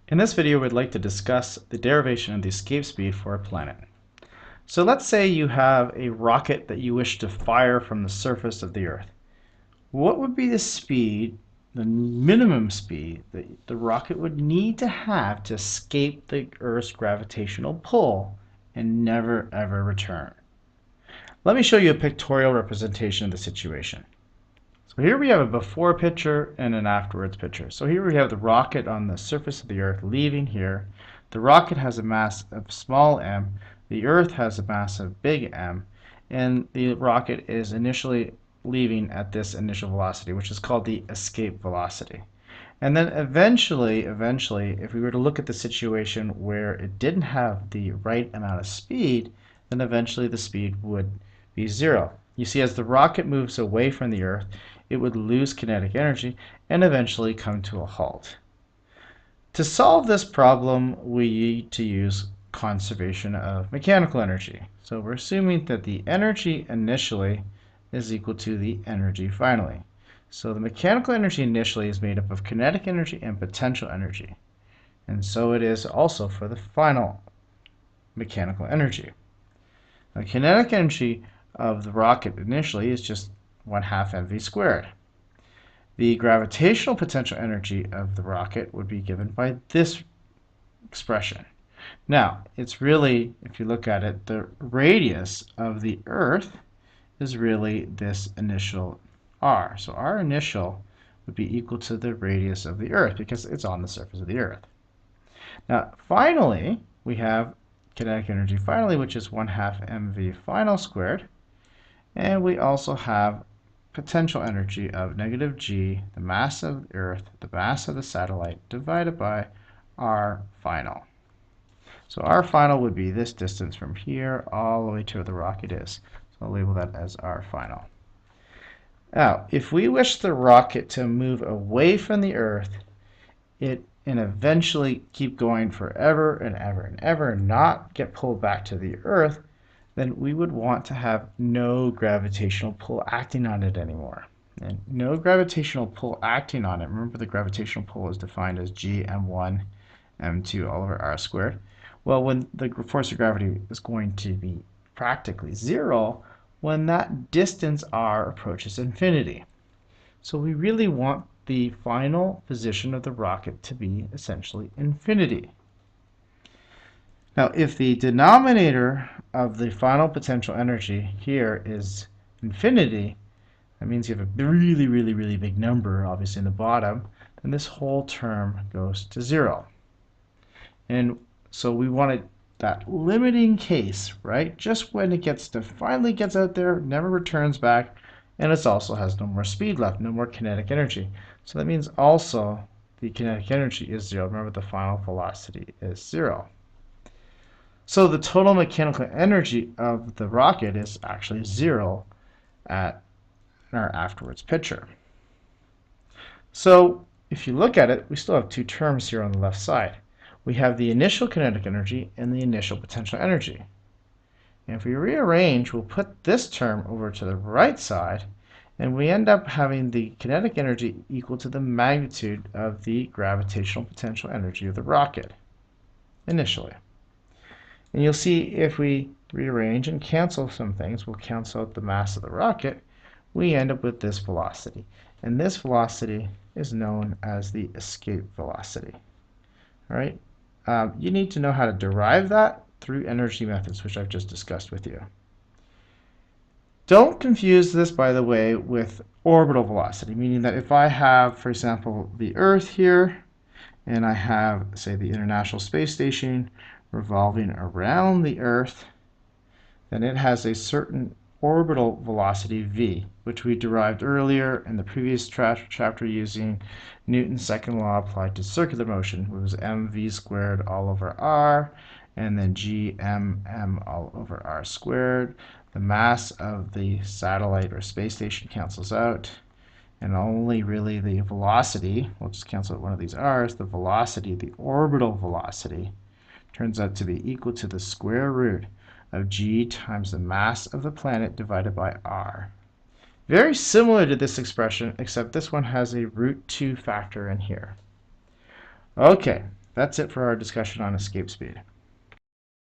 In this video, we'd like to discuss the derivation of the escape speed for a planet. So let's say you have a rocket that you wish to fire from the surface of the Earth. What would be the speed, the minimum speed, that the rocket would need to have to escape the Earth's gravitational pull and never ever return? Let me show you a pictorial representation of the situation. So here we have a before picture and an afterwards picture. So here we have the rocket on the surface of the Earth leaving here. The rocket has a mass of small m, the Earth has a mass of big M, and the rocket is initially leaving at this initial velocity, which is called the escape velocity. And then eventually, if we were to look at the situation where it didn't have the right amount of speed, then eventually the speed would be zero. You see, as the rocket moves away from the Earth, it would lose kinetic energy and eventually come to a halt. To solve this problem, we need to use conservation of mechanical energy. So we're assuming that the energy initially is equal to the energy finally. So the mechanical energy initially is made up of kinetic energy and potential energy. And so it is also for the final mechanical energy. The kinetic energy of the rocket initially is just 1/2 mv squared. The gravitational potential energy of the rocket would be given by this expression. Now, it's really, if you look at it, the radius of the Earth is really this initial r. So r initial would be equal to the radius of the Earth because it's on the surface of the Earth. Now, finally, we have kinetic energy finally, which is 1/2 mv final squared. And we also have potential energy of negative g, the mass of the Earth, the mass of the satellite, divided by r final. So r final would be this distance from here all the way to where the rocket is. So I'll label that as r final. Now, if we wish the rocket to move away from the Earth, and eventually keep going forever and ever and ever and not get pulled back to the Earth, then we would want to have no gravitational pull acting on it anymore. And no gravitational pull acting on it, remember the gravitational pull is defined as g m1 m2 all over r squared. Well, when the force of gravity is going to be practically zero when that distance r approaches infinity. So we really want the final position of the rocket to be essentially infinity. Now, if the denominator of the final potential energy here is infinity, that means you have a really, really, really big number, obviously, in the bottom, then this whole term goes to zero. And so we wanted that limiting case, right? Just when it finally gets out there, never returns back, and it also has no more speed left, no more kinetic energy. So that means also the kinetic energy is zero. Remember, the final velocity is zero. So the total mechanical energy of the rocket is actually zero at our afterwards picture. So if you look at it, we still have two terms here on the left side. We have the initial kinetic energy and the initial potential energy. And if we rearrange, we'll put this term over to the right side, and we end up having the kinetic energy equal to the magnitude of the gravitational potential energy of the rocket initially. And you'll see if we rearrange and cancel some things, we'll cancel out the mass of the rocket, we end up with this velocity. And this velocity is known as the escape velocity. All right? You need to know how to derive that through energy methods, which I've just discussed with you. Don't confuse this, by the way, with orbital velocity, meaning that if I have, for example, the Earth here, and I have, say, the International Space Station revolving around the Earth, then it has a certain orbital velocity v, which we derived earlier in the previous chapter using Newton's second law applied to circular motion, which was mv squared all over r, and then gmm all over r squared. The mass of the satellite or space station cancels out, and only really the velocity, we'll just cancel out one of these r's, the velocity, the orbital velocity, turns out to be equal to the square root of g times the mass of the planet divided by r. Very similar to this expression, except this one has a root 2 factor in here. Okay, That's it for our discussion on escape speed.